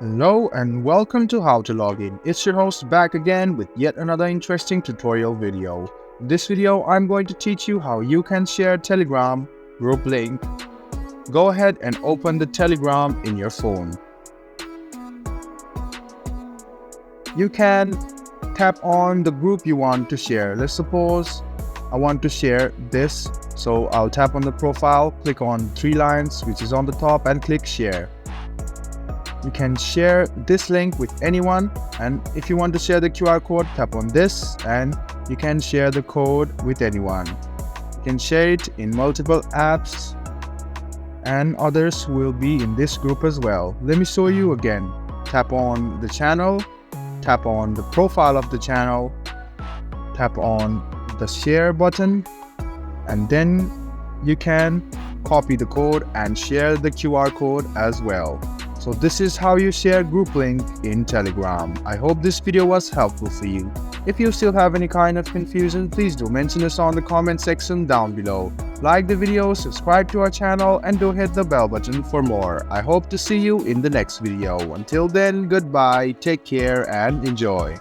Hello and welcome to How to Login. It's your host back again with yet another interesting tutorial video. In this video, I'm going to teach you how you can share Telegram group link. Go ahead and open the Telegram in your phone. You can tap on the group you want to share. Let's suppose I want to share this. So I'll tap on the profile, click on three lines which is on the top and click share. You can share this link with anyone, and if you want to share the QR code, tap on this and you can share the code with anyone. You can share it in multiple apps and others will be in this group as well. Let me show you again. Tap on the channel, tap on the profile of the channel, tap on the share button, and then you can copy the code and share the QR code as well. So this is how you share group link in Telegram. I hope this video was helpful for you. If you still have any kind of confusion, please do mention us on the comment section down below. Like the video, subscribe to our channel, and do hit the bell button for more. I hope to see you in the next video. Until then, goodbye, take care and enjoy.